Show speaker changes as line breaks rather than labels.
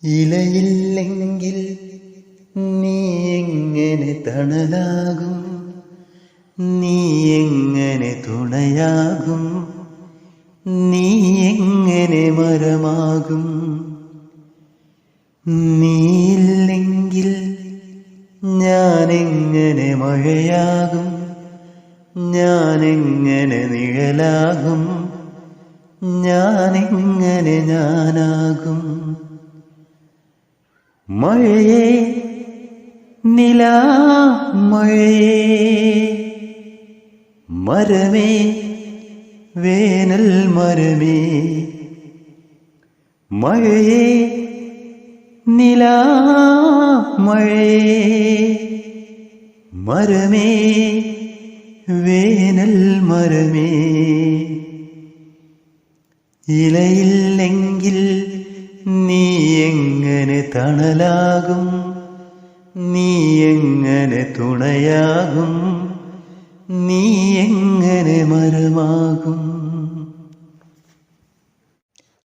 ഇലയില്ലെങ്കിൽ നീ എങ്ങനെ തണലാകും, നീ എങ്ങനെ തുണയാകും, നീ എങ്ങനെ മരമാകും. നീയില്ലെങ്കിൽ ഞാനെങ്ങനെ മഴയാകും, ഞാനെങ്ങനെ നിഴലാകും, ഞാനെങ്ങനെ ഞാനാകും. മഴയേ നിലാമഴയേ, മരമേ വേനൽ മരമേ. മഴയേ നിലാമഴയേ, മരമേ വേനൽ മരമേ. ഇലയില്ലെങ്കിൽ നീ എങ്ങനെ തണലാകും, നീ എങ്ങനെ തുണയാകും, നീ എങ്ങനെ മരമാകും.